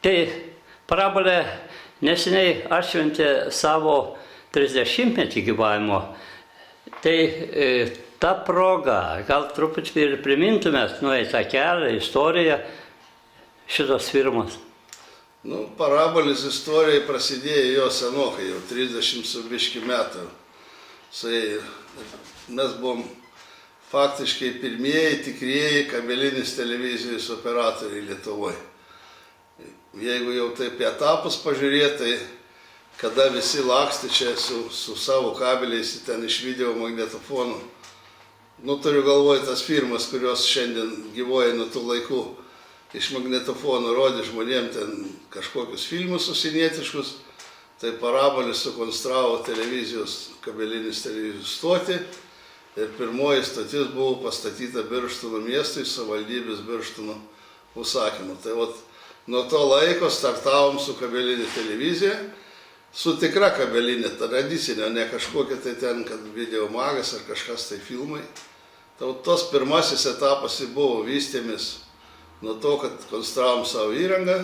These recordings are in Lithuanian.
Tai Parabolė neseniai atšventė savo 30-metį gyvavimo. Tai ta proga, gal truputį ir primintumėt nueitą kelią, istoriją šitos firmos. Parabolės istorija prasidėjo jo senokai, jau 30 su biški metų. Mes buvom faktiškai pirmieji tikrieji kabelinės televizijos operatoriai Lietuvoje. Jeigu jau taip į etapus pažiūrėti, tai kada visi lakstė čia su savo kabeliais ten iš video magnetofonų. Turiu galvoje tas firmas, kurios šiandien gyvuoja nuo tų laikų. Iš magnetofonų rodė žmonėm ten kažkokius filmus užsienietiškus, tai Parabolis sukonstravo kabelinės televizijos stotį ir pirmoji stotis buvo pastatyta Birštono miestui, savivaldybės Birštono užsakymu. Tai nuo to laiko startavom su kabelinė televizija, su tikra kabelinė, tradicinė, ne kažkokia tai ten, kad video magas ar kažkas tai filmai. Tos pirmasis etapas buvo vystėmis nuo to, kad konstravom savo įrangą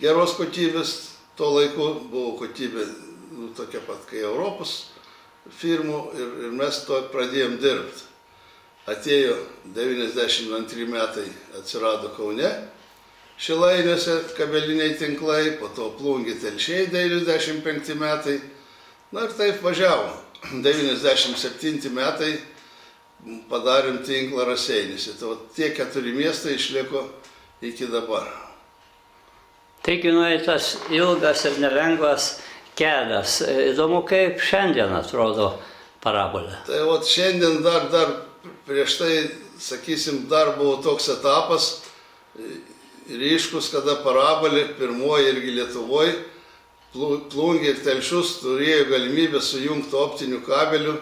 geros kokybės, tuo laiku buvo kokybė tokia pat kaip Europos firmų ir mes to pradėjom dirbti. Atėjo 92 metai, atsirado Kaune, Šilainiuose kabeliniai tinklai, po to Plungė Telšiai 95 metai, ir taip važiavo. 97 metai padarėm tinklą Raseiniuose. Tie 4 miestai išliko iki dabar. Taigi nueitas ilgas ir nelengvas kelias. Įdomu, kaip šiandien atrodo Parabolė. Tai šiandien dar prieš tai, sakysim, dar buvo toks etapas ryškus, kada Parabolė pirmoji irgi Lietuvoje, Plungė ir Telšius turėjo galimybę sujungti optinių kabelių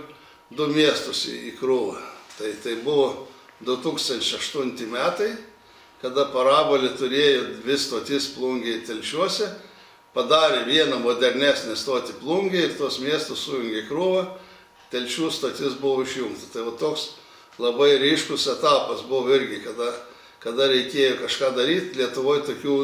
2 miestus į krūvą. Tai buvo 2008 metai, kada Parabolė turėjo 2 stotis Plungėje ir Telšiuose, padarė vieną modernesnę stotį Plungėje ir tos miestus sujungė į krūvą, Telšių stotis buvo išjungta. Tai toks labai ryškus etapas buvo irgi, kada reikėjo kažką daryti, Lietuvoje tokių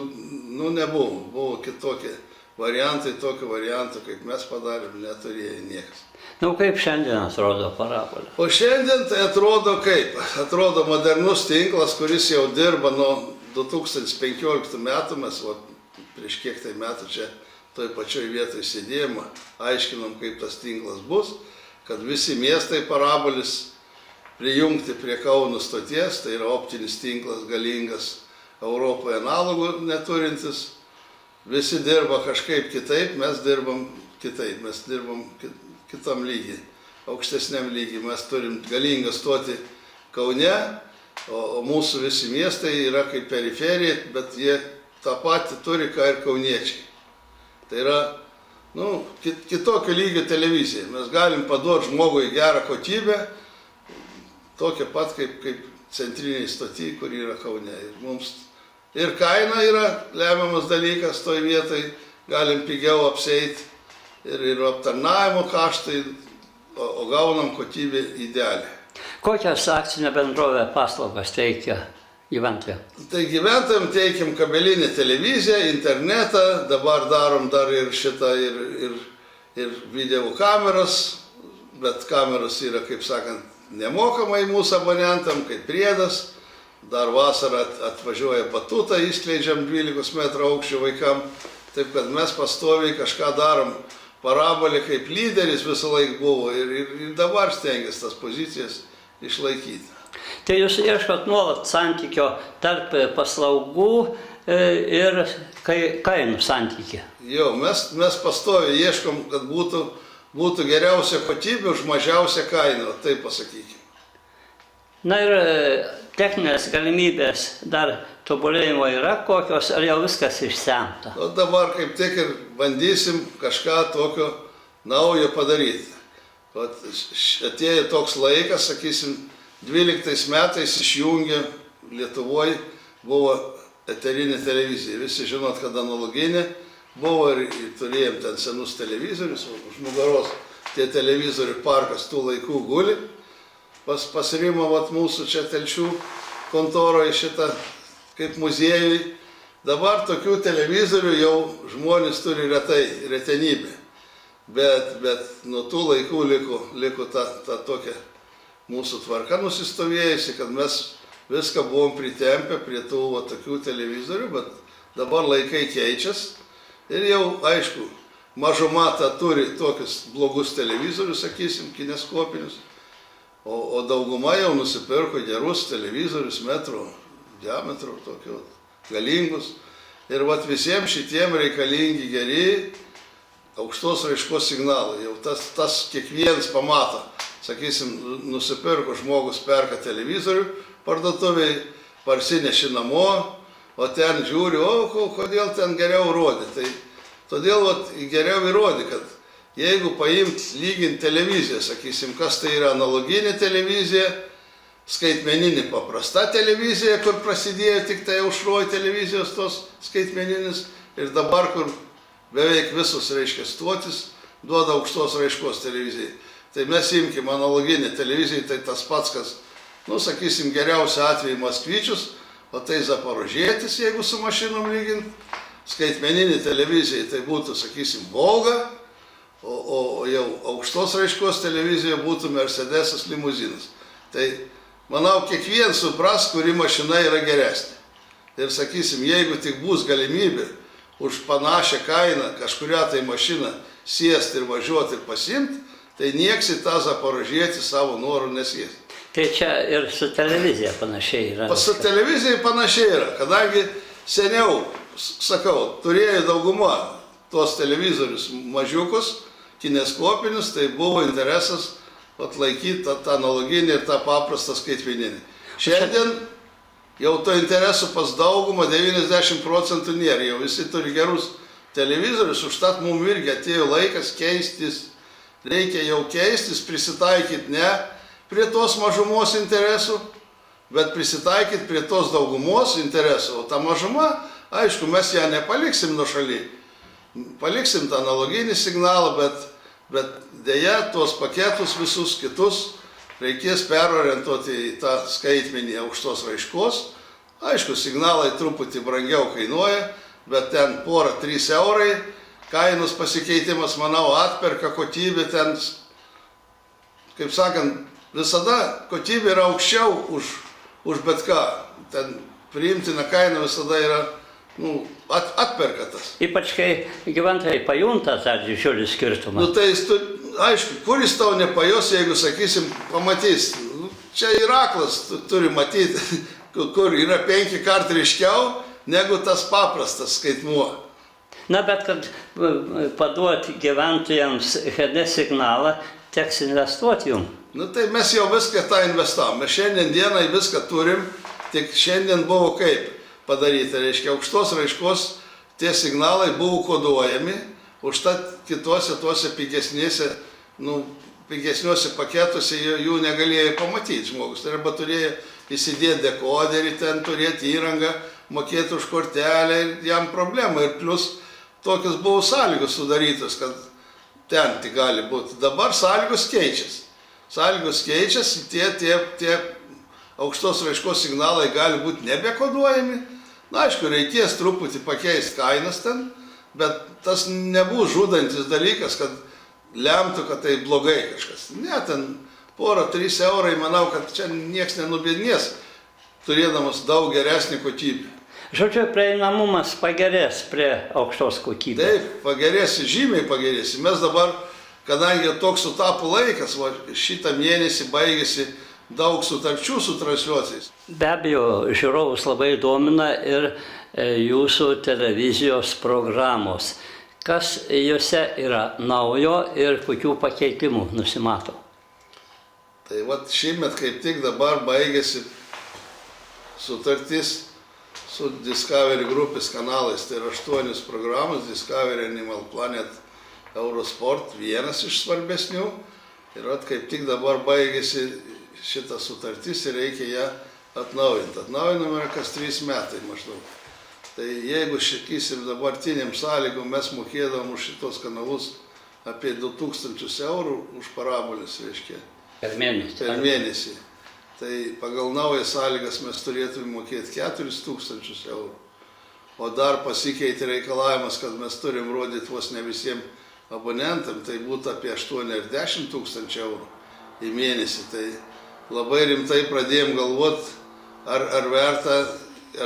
nebuvo, buvo kitokie variantai, tokių variantų, kaip mes padarėm, neturėjo niekas. Kaip šiandien atrodo Parabolė? O šiandien tai atrodo kaip? Atrodo modernus tinklas, kuris jau dirba nuo 2015 metų, mes prieš kiek tai metų čia toj pačioj vietoj sėdėjom, aiškinom, kaip tas tinklas bus, kad visi miestai Parabolis prijungti prie Kauno stoties, tai yra optinis tinklas galingas, Europoje analogų neturintis. Visi dirba kažkaip kitaip, mes dirbam kitaip, mes dirbam kitam lygiai, aukštesniam lygiai. Mes turim galingą stotį Kaune, o mūsų visi miestai yra kaip periferija, bet jie tą patį turi, ką ir kauniečiai. Tai yra kitokio lygio televizija. Mes galim paduoti žmogui gerą kokybę, tokia pat kaip centriniai stoty, kur yra Kaune. Ir kaina yra lemiamas dalykas toj vietai, galim pigiau apsieiti ir aptarnavimo kaštai, o gaunam kokybę idealią. Kokias akcinė bendrovė paslaugas teikia gyventojams? Tai gyventojams teikiam kabelinę televiziją, internetą, dabar darom dar ir šitą ir video kameras, bet kameros yra, kaip sakant, nemokamai mūsų abonentam, kaip priedas. Dar vasarą atvažiuoja batutą, įskleidžiam 12 metrų aukščio vaikam, taip kad mes pastoviai kažką darom. Parabolė kaip lyderis visą laiką buvo ir dabar stengiasi tas pozicijas išlaikyti. Tai jūs ieškot nuolat santykio tarp paslaugų ir kainų santykį? Jo, mes pastoviai ieškom, kad būtų geriausia kokybė už mažiausią kainą, taip pasakykime. Na ir techninės galimybės dar tobulėjimo yra kokios, ar jau viskas išsemta? Dabar kaip tik ir bandysim kažką tokio naujo padaryti. Atėjo toks laikas, sakysim, 12 metais išjungė Lietuvoje, buvo eterinė televizija. Visi žinot, kad analoginė buvo ir turėjom ten senus televizorius, už nugaros tie televizorių parkas tų laikų guli. Pasirimo mūsų čia Telšių kontoroje šitą kaip muziejui. dabar tokių televizorių jau žmonės turi retenybė. Bet nuo tų laikų liko ta tokia mūsų tvarka nusistovėjusi, kad mes viską buvom pritempę prie tų tokių televizorių, bet dabar laikai keičias ir jau, aišku, mažuma turi tokius blogus televizorius, sakysim, kineskopinius, o dauguma jau nusipirko gerus televizorius metro diametro, tokių galingus. Ir visiems šitiem reikalingi geri aukštos raiškos signalai. Jau tas kiekvienas pamato. Sakysim, nusipirko žmogus, perka televizorių parduotuviai, parsineši namo, o ten žiūri, kodėl ten geriau rodė. Tai todėl geriau įrodė, kad jeigu paimt lyginti televiziją, sakysim, kas tai yra analoginė televizija, skaitmeninė paprasta televizija, kur prasidėjo tik tai aušroji televizijos tos skaitmeninis, ir dabar, kur beveik visus, reiškia, stotis duoda aukštos raiškos televizijai. Tai mes imkim analoginį televiziją, tai tas pats, kas, sakysim, geriausiu atveju Maskvyčius, o tai Zaporožietis, jeigu su mašinom lygint, skaitmeninė televizija, tai būtų, sakysim, Volga, o jau aukštos raiškos televizija būtų Mercedesas limuzinas. Tai, manau, kiekvienas supras, kuri mašina yra geresnė. Ir, sakysim, jeigu tik bus galimybė už panašią kainą kažkurią tai mašiną sėsti ir važiuoti ir pasimti, tai nieks į tą Zaporožietį savo norų nesies. Tai čia ir su televizija panašiai yra. Su televizija panašiai yra, kadangi seniau, sakau, turėjo dauguma tos televizorius mažiukus, kineskopinius, tai buvo interesas atlaikyti tą analoginį ir tą paprastą skaitmeninį. Šiandien jau to interesų pas daugumą 90% nėra, jau visi turi gerus televizorius, užtat mums irgi atėjo laikas keistis. Reikia jau keistis, prisitaikyti ne prie tos mažumos interesų, bet prisitaikyti prie tos daugumos interesų. O ta mažuma, aišku, mes ją nepaliksim nuošaly. Paliksim tą analoginį signalą, bet dėja tuos paketus visus kitus reikės perorientuoti į tą skaitmenį aukštos raiškos. Aišku, signalai truputį brangiau kainuoja, bet ten 2–3 eurai. Kainos pasikeitimas, manau, atperka kokybė ten, kaip sakant, visada kokybė yra aukščiau už bet ką. Ten priimtina kaina visada yra, atperka tas. Ypač kai gyventojai pajunta tą didžiulį skirtumą. Tai aišku, kuris tau nepajus, jeigu, sakysim, pamatys. Čia ir aklas turi matyti, kur yra 5 kart ryškiau negu tas paprastas skaitmuo. Na, bet kad paduoti gyventojams HD signalą, teks investuoti jums. Tai mes jau viską tą investavom. Mes šiandien dienai viską turim, tik šiandien buvo kaip padaryti. Reiškia, aukštos raiškos tie signalai buvo koduojami, užtat kitose tuose pigesniuose paketuose jų negalėjo pamatyti žmogus. Tai arba turėjo įsidėti dekoderį, ten turėti įrangą, mokėti už kortelę ir jam problemą. Ir plus tokios buvo sąlygos sudarytos, kad ten tik gali būti. Dabar sąlygos keičiasi. Sąlygos keičiasi, tie aukštos raiškos signalai gali būti nebekoduojami. Na, aišku, reikės truputį pakeisti kainas ten, bet tas nebus žudantis dalykas, kad lemtų, kad tai blogai kažkas. Ne, ten 2–3 eurai, manau, kad čia nieks nenubėdnės, turėdamas daug geresnį kokybę. Žodžiu, prieinamumas pagerės prie aukštos kokybės. Taip, pagerės, žymiai pagerės. Mes dabar, kadangi toks sutapo laikas, šitą mėnesį baigėsi daug sutarčių su transliuotojais. Be abejo, žiūrovus labai domina ir jūsų televizijos programos. Kas juose yra naujo ir kokių pakeitimų nusimato? Tai šiemet kaip tik dabar baigėsi sutartis su Discovery grupės kanalais. Tai yra 8 programos, Discovery, Animal Planet, Eurosport, vienas iš svarbesnių. Ir kaip tik dabar baigėsi šitą sutartis ir reikia ją atnaujinti. Atnaujinama yra kas 3 metai maždaug. Tai jeigu, sakysim, dabartiniam sąlygom mes mokėdavom už šitos kanalus apie 2000 eurų už parabolės, reiškia. Per mėnesį. Per mėnesį. Tai pagal naujas sąlygas mes turėtume mokėti 4000 eurų. o dar pasikeitė reikalavimas, kad mes turim rodyti vos ne visiems abonentam, tai būtų apie 8 ir 10 tūkstančių eurų į mėnesį. Tai labai rimtai pradėjom galvoti, ar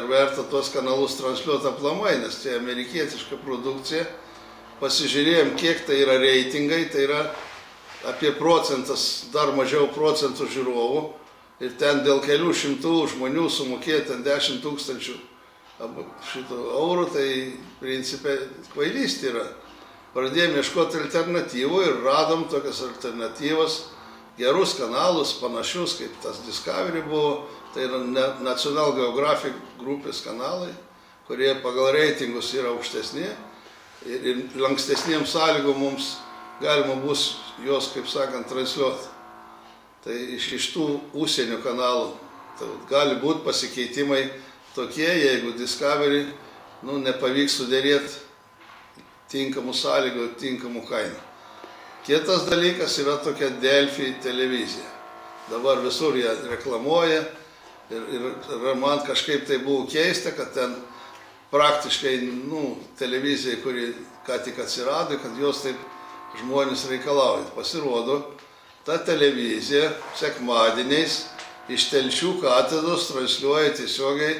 verta tuos kanalus transliuoti aplamai, nes tai amerikietiška produkcija. Pasižiūrėjom, kiek tai yra reitingai, tai yra apie procentas, dar mažiau procentų žiūrovų. Ir ten dėl kelių šimtų žmonių sumokėti ten 10 tūkstančių eurų, tai principė kvailystė yra. Pradėjome ieškoti alternatyvų ir radom tokias alternatyvas, gerus kanalus, panašius kaip tas Discovery buvo. Tai yra National Geographic grupės kanalai, kurie pagal reitingus yra aukštesni ir lankstesniem sąlygom mums galima bus juos, kaip sakant, transliuoti. Tai iš tų užsienio kanalų tai gali būti pasikeitimai tokie, jeigu Discovery nepavyks sudėrėti tinkamų sąlygų ir tinkamų kainų. Kitas dalykas yra tokia Delfi televizija. Dabar visur ją reklamuoja ir man kažkaip tai buvo keista, kad ten praktiškai televizija, kuri ką tik atsirado, kad jos taip žmonės reikalauja. Pasirodo, ta televizija sekmadieniais iš Telšių katedros transliuoja tiesiogiai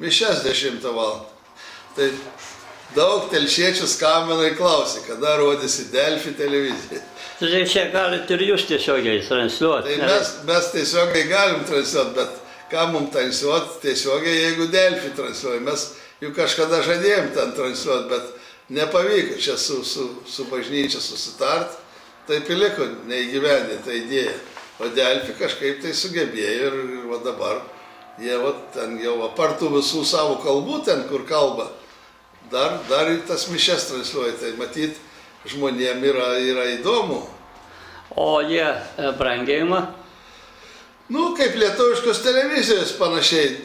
mišias 10 val. Tai daug telšiečių skambino ir klausė, kada rodysi Delfi televiziją. Tai čia galite ir jūs tiesiogiai transliuoti. Tai mes tiesiogiai galim transliuoti, bet ką mums transliuoti tiesiogiai, jeigu Delfi transliuoja. Mes juk kažkada žadėjom ten transliuoti, bet nepavyko čia su bažnyčia susitart, taip ir liko neįgyvendinta idėja. O Delfi kažkaip tai sugebėjo ir va dabar jie ten jau apartų visų savo kalbų ten, kur kalba, dar ir tas mišias transliuoja. Tai matyt, žmonėm yra įdomu. O jie brangiai ima? Kaip lietuviškos televizijos panašiai.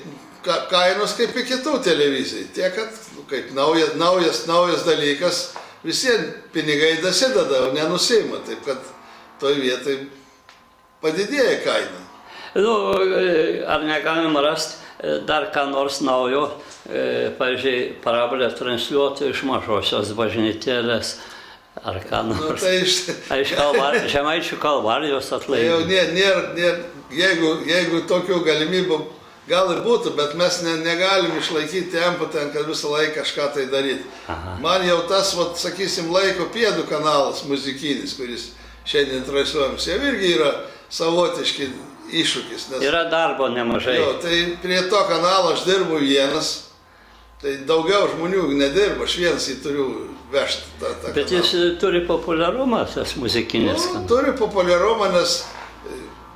Kainos kaip ir kitų televizijų. Tiek, kad kaip naujas dalykas, visiems pinigai dasideda, o nenusima. Taip, kad toj vietai padidėja kaina. Ar negalima rasti dar ką nors naujo, pavyzdžiui, parabolę transliuoti iš mažosios bažnytėlės, ar ką nors? Iš Žemaičių Kalvarijos atlaidų. Jeigu tokių galimybių gal ir būtų, bet mes negalim išlaikyti tempą ten, kad visą laiką kažką tai daryti. Man jau tas, sakysim, laiko pėdų kanalas muzikinis, kuris šiandien transliuojamas, jau irgi yra savotiški iššūkis. Yra darbo nemažai. Tai prie to kanalo aš dirbu vienas, tai daugiau žmonių nedirba, aš vienas jį turiu vežti tą kanalą. Bet jis turi populiarumą, tas muzikinis kanalas. Turi populiarumą, nes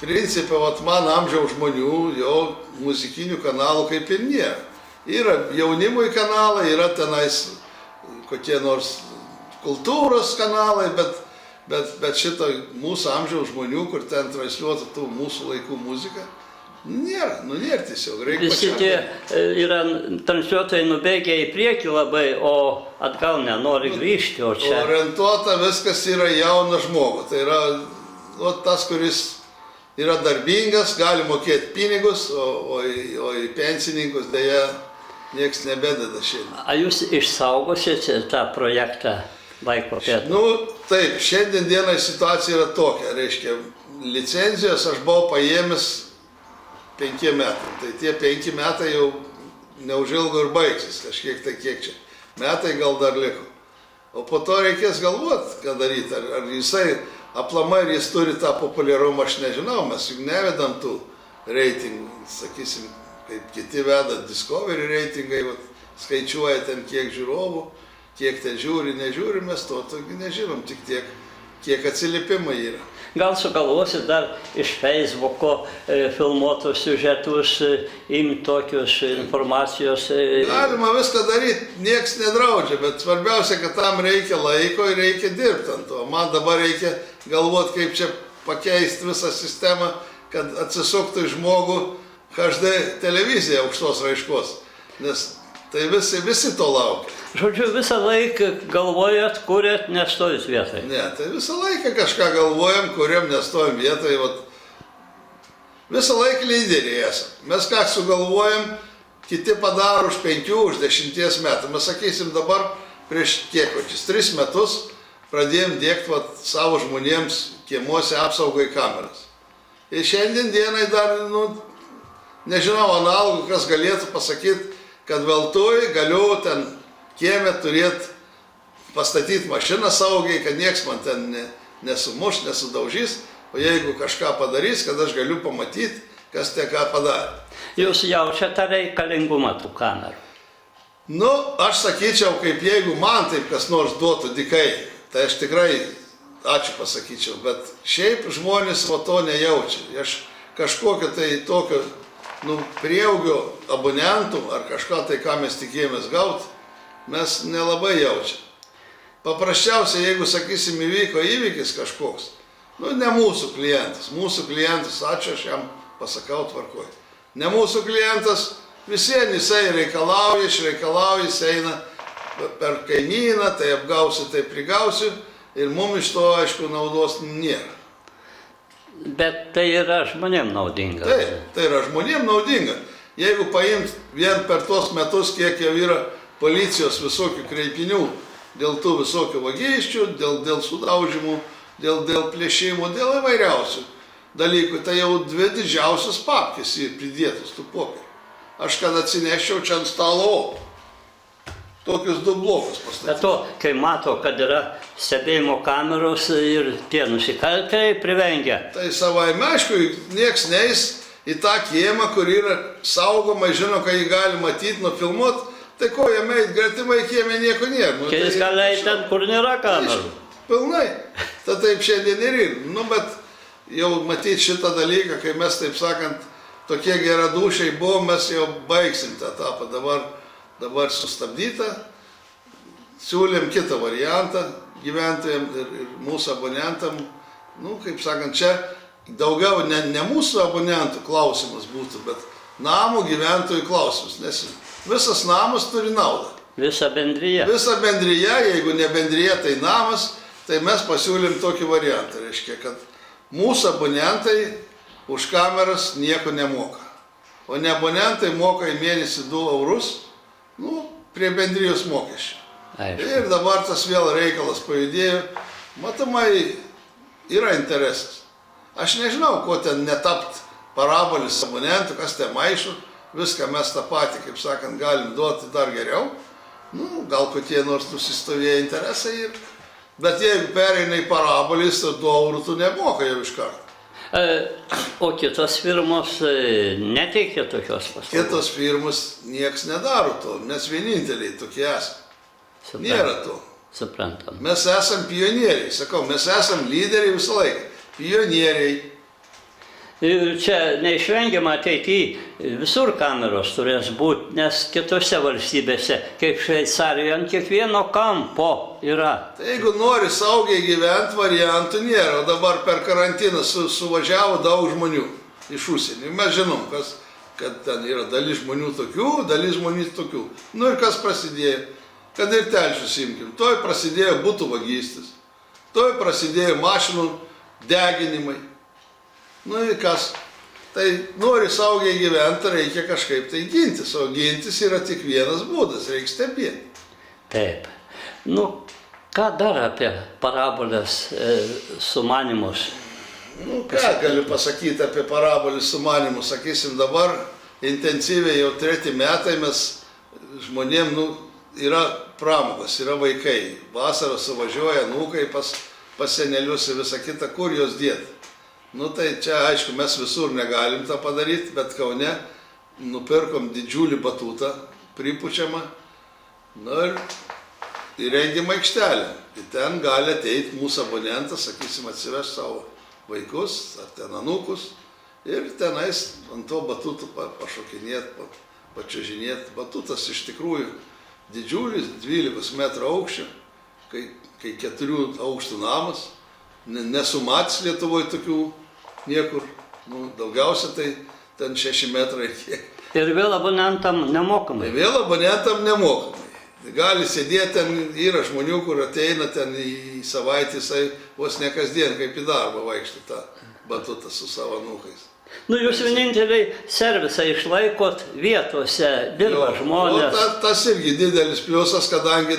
principė, man amžiaus žmonių jau muzikinių kanalų kaip ir nėra. Yra jaunimui kanalai, yra tenais kokie nors kultūros kanalai, bet šito mūsų amžiaus žmonių, kur ten transliuotų tų mūsų laikų muziką, nėra, nėra tiesiog. Visi tie yra transliuotojai nubėgę į priekį labai, o atgal nenori grįžti, o čia. Orientuota viskas yra jaunas žmogus. Tai yra tas, kuris yra darbingas, gali mokėti pinigus, o į pensininkus dėja nieks nebededa šiandien. Ar jūs išsaugosite tą projektą laiko pėdų? Taip, šiandien dienai situacija yra tokia, reiškia, licenzijos aš buvau paėmęs 5 metų, tai tie 5 metai jau neužilgo ir baigsis, kažkiek tai kiek čia. Metai gal dar liko. O po to reikės galvoti, ką daryti, ar jisai aplamai ir jis turi tą populiarumą, aš nežinau, mes juk nevedam tų reitingų, sakysim, kaip kiti veda Discovery reitingai, skaičiuoja ten kiek žiūrovų, kiek ten žiūri, nežiūri, mes to nežinom, tik tiek, kiek atsiliepimai yra. Gal sugalvosit dar iš Facebooko filmuotus siužetus, imti tokius informacijos? Galima viską daryti, nieks nedraudžia, bet svarbiausia, kad tam reikia laiko ir reikia dirbti ant to. Man dabar reikia galvoti, kaip čia pakeisti visą sistemą, kad atsisuktų į žmogų HD televizija aukštos raiškos, nes tai visi to laukia. Žodžiu, visą laiką galvojat, kuriat, nestovit vietoj. Ne, tai visą laiką kažką galvojam, kuriam nestovim vietoj. Visą laiką lyderiai esam. Mes ką sugalvojam, kiti padaro už 5, už 10 metų. Mes sakysim dabar prieš kiek, 3 metus pradėjom dėkti savo žmonėms kiemuose apsaugai kameras. Ir šiandien dienai dar, nežinau, analogų, kas galėtų pasakyti, kad veltui galiu ten kieme turėti, pastatyti mašiną saugiai, kad nieks man ten nesumuš, nesudaužys, o jeigu kažką padarys, kad aš galiu pamatyti, kas te ką padarė. Jūs jaučiate reikalingumą tų kamerų? Aš sakyčiau, kaip jeigu man taip kas nors duotų dykai, tai aš tikrai ačiū pasakyčiau, bet šiaip žmonės to nejaučia. Aš kažkokio tai tokio prieaugio abonentų ar kažką tai, ką mes tikėjomės gauti, mes nelabai jaučiam. Paprasčiausiai, jeigu, sakysim, įvyko įvykis kažkoks, ne mūsų klientas. Mūsų klientas, ačiū, aš jam pasakau tvarkoj. Ne mūsų klientas, visien jisai reikalauja, jis eina per kaimyną, tai apgausiu, tai prigausiu ir mums iš to, aišku, naudos nėra. Bet tai yra žmonėm naudinga. Taip, tai yra žmonėm naudinga. Jeigu paimt vien per tuos metus, kiek jau yra policijos visokių kreipinių, dėl tų visokių vagysčių, dėl sudaužymų, dėl plėšimų, dėl įvairiausių dalykų, tai jau 2 didžiausios papkės pridėtos tų popierių. Aš kad atsineščiau čia ant stalo, tokius 2 blokus pastatyti. Bet to, kai mato, kad yra stebėjimo kameros ir tie nusikaltėliai privengia. Tai savaime, aišku, nieks neis į tą kiemą, kur yra saugoma, žino, kad jį gali matyti, nufilmuoti, tai ko jame eit, gretimai kieme nieko nėra. Jis gali eiti ten, kur nėra kamerų. Pilnai. Tai taip šiandien ir yra. Bet jau matyti šitą dalyką, kai mes, taip sakant, tokie geradušiai buvom, mes jau baigsim tą etapą. Dabar sustabdyta. Siūlėm kitą variantą gyventojams ir mūsų abonentam. Kaip sakant, čia daugiau ne mūsų abonentų klausimas būtų, bet namų gyventojų klausimas. Nes visas namas turi naudą. Visa bendryje. Visa bendryje, jeigu ne bendryje, tai namas, tai mes pasiūlėm tokį variantą. Reiškia, kad mūsų abonentai už kameras nieko nemoka. O ne abonentai moka į mėnesį 2 eurus, prie bendrijos mokesčių. Aišku. Ir dabar tas vėl reikalas pajudėjo. Matomai, yra interesas. Aš nežinau, ko ten netapt parabolis abonentų, kas ten maišų. Viską mes tą patį, kaip sakant, galim duoti dar geriau. Gal kokie nors nusistovėję interesai. Bet jeigu pereina į parabolis, tai 2 eurų tu nemoka jau iš karto. O kitos firmos neteikia tokios paslaugos? Kitos firmos nieks nedaro to, mes vieninteliai tokie esame. Nėra to. Suprantam. Mes esam pionieriai, sakau, mes esam lyderiai visą laiką. Pionieriai. Ir čia neišvengiama ateityje visur kameros turės būti, nes kitose valstybėse, kaip Šveicarijoje, ant kiekvieno kampo yra. Tai jeigu nori saugiai gyventi, variantų nėra. O dabar per karantiną suvažiavo daug žmonių iš užsienio. Mes žinom, kad ten yra dalis žmonių tokių, dalis žmonių tokių. Ir kas prasidėjo? Kad ir Telšius imkim. Toj prasidėjo butų vagystės. Toj prasidėjo mašinų deginimai. Ir kas? Tai nori saugiai gyventi, reikia kažkaip tai gintis. O gintis yra tik vienas būdas, reikia stebėti. Taip. Ką dar apie parabolės sumanymus? Ką galiu pasakyti apie parabolės sumanymus? Sakysim, dabar intensyviai jau 3 metai mes žmonėm, yra pramogos, yra vaikai. Vasarą suvažiuoja anūkai pas senelius ir visą kitą, kur jos dėti. Tai čia, aišku, mes visur negalim tą padaryti, bet Kaune nupirkom didžiulį batutą, pripučiamą, ir įrengėm aikštelę. Ir ten gali ateiti mūsų abonentas, sakysim, atsiveš savo vaikus, ar ten anūkus, ir tenais ant to batutų pašokinėti, pačiuožinėti. Batutas iš tikrųjų didžiulis, 12 metrų aukščio, kai 4 aukštų namas. Nesumatys Lietuvoje tokių niekur. Daugiausia tai ten 6 metrai kiek. Ir vėl abonentam nemokamai? Vėl abonentam nemokamai. Gali sėdėti, ten yra žmonių, kur ateina ten į savaitę, jisai vos ne kasdien kaip į darbą vaikšto tą batutą su savo anūkais. Nu, jūs vieninteliai servisą išlaikot vietose, dirba žmonės. Tas irgi didelis pliusas, kadangi,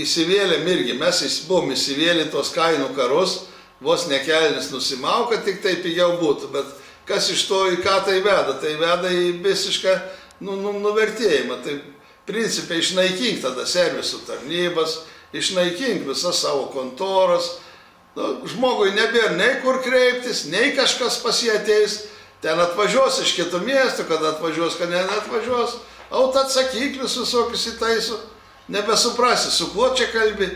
įsivėlėm irgi, mes buvom įsivėlę tos kainų karus, vos nekelnis nusimau, kad tik tai pigiau būtų, bet kas iš to į ką tai veda? Tai veda į visišką nuvertėjimą. Tai principai išnaikink tada servisų tarnybas, išnaikink visas savo kontoras. Žmogui nebėra nei kur kreiptis, nei kažkas pas jį ateis, ten atvažiuos iš kito miesto, kada atvažiuos, kad neatvažiuos, autoatsakiklius visokius įtaiso, nebesuprasi, su kuo čia kalbi,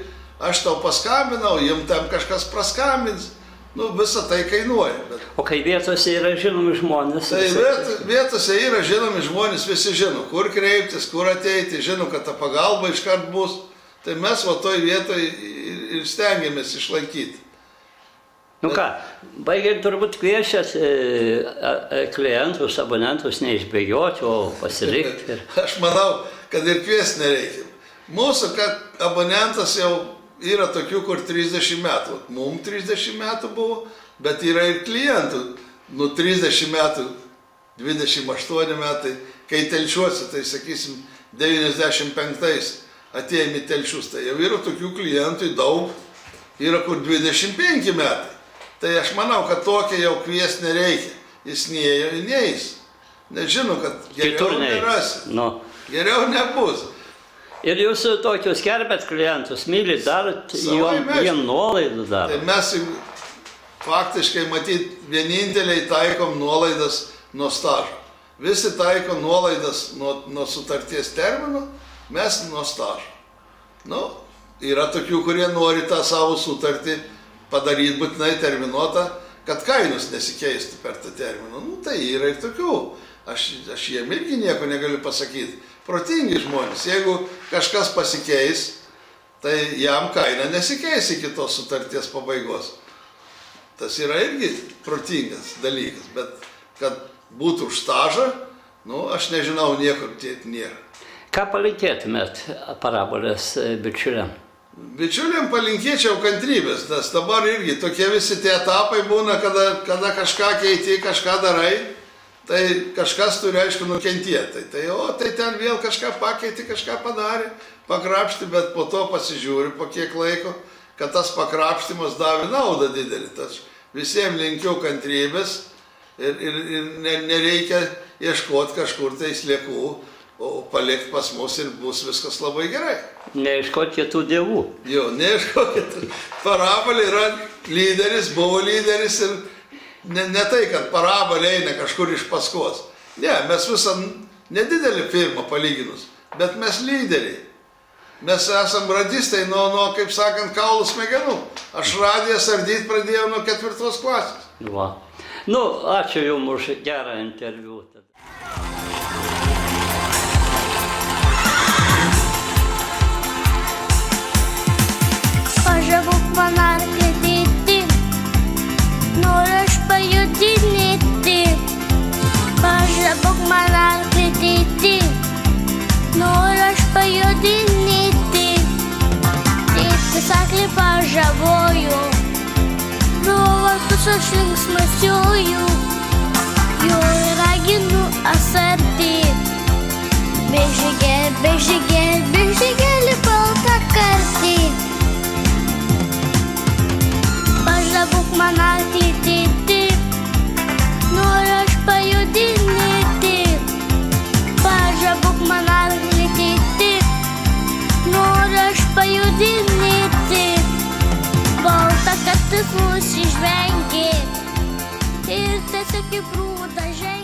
aš tau paskambinau, jums tam kažkas praskambins, visą tai kainuoja. Bet... O kai vietose yra žinomi žmonės? Tai vietose yra žinomi žmonės, visi žino, kur kreiptis, kur ateiti, žino, kad ta pagalba iškart bus, tai mes toj vietoj ir stengiamės išlaikyti. Nu ką, baigiant turbūt kviečiat klientus, abonentus neišbėgioti, o pasilikti. Aš manau, kad ir kviesti nereikia. Mūsų abonentas jau yra tokių, kur 30 metų. Mums 30 metų buvo, bet yra ir klientų. 30 metų, 28 metai, kai telšiuosi, tai sakysim, 95 atėjom į telšius. Tai jau yra tokių klientų daug, yra kur 25 metai. Tai aš manau, kad tokia jau kviesti nereikia. Jis neėjo ir neįs. Nežinau, kad geriau nerasi. Geriau nebus. Ir jūs tokius gerbėt klientus, mylit, darot, jiem nuolaidų darot. Tai mes faktiškai, matyt, vieninteliai taikom nuolaidas nuo stažo. Visi taiko nuolaidas nuo sutarties termino, mes nuo stažo. Yra tokių, kurie nori tą savo sutartį padaryti būtinai terminuotą, kad kainos nesikeistų per tą terminą. Tai yra ir tokių. Aš jiem irgi nieko negaliu pasakyti. Protingi žmonės. Jeigu kažkas pasikeis, tai jam kaina nesikeis iki tos sutarties pabaigos. Tas yra irgi protingas dalykas. Bet kad būtų už stažą, aš nežinau, niekur tiek nėra. Ką palinkėtumėt parabolės bičiuliam? Bičiuliam palinkėčiau kantrybės, nes dabar irgi tokie visi tie etapai būna, kada kažką keiti, kažką darai, tai kažkas turi, aišku, nukentėti. Tai ten vėl kažką pakeiti, kažką padarė, pakrapšti, bet po to pasižiūri, po kiek laiko, kad tas pakrapštimas davė naudą didelį. Tas visiems linkiu kantrybės ir nereikia ieškoti kažkur tai sliekų, o palikti pas mus ir bus viskas labai gerai. Neieškoti kitų dievų. Jo, neieškoti. Parabolė yra lyderis, buvo lyderis ir ne tai, kad parabolė eina kažkur iš paskos. Ne, mes visą nedidelį firmą palyginus, bet mes lyderiai. Mes esam radistai nuo, kaip sakant, kaulų smegenų. Aš radiją sardyti pradėjau nuo 4 klasės. Va. Ačiū Jums už gerą interviu. Pažabuk man arklidėti, noriu aš pajudinėti. Pažabuk man arklidėti, noriu aš pajudinėti. Tėtis arklį pažavoju, pro vartus aš linksmasiuoju, jo raginu asarti. Bežigėli baltą kartį. Pažabuk man arklidėti, noriu aš pajudinėti. Pažabuk man arklidėti, noriu aš pajudinėti. Balta kartis mus išvengė ir tiesiog į prūdą žengė.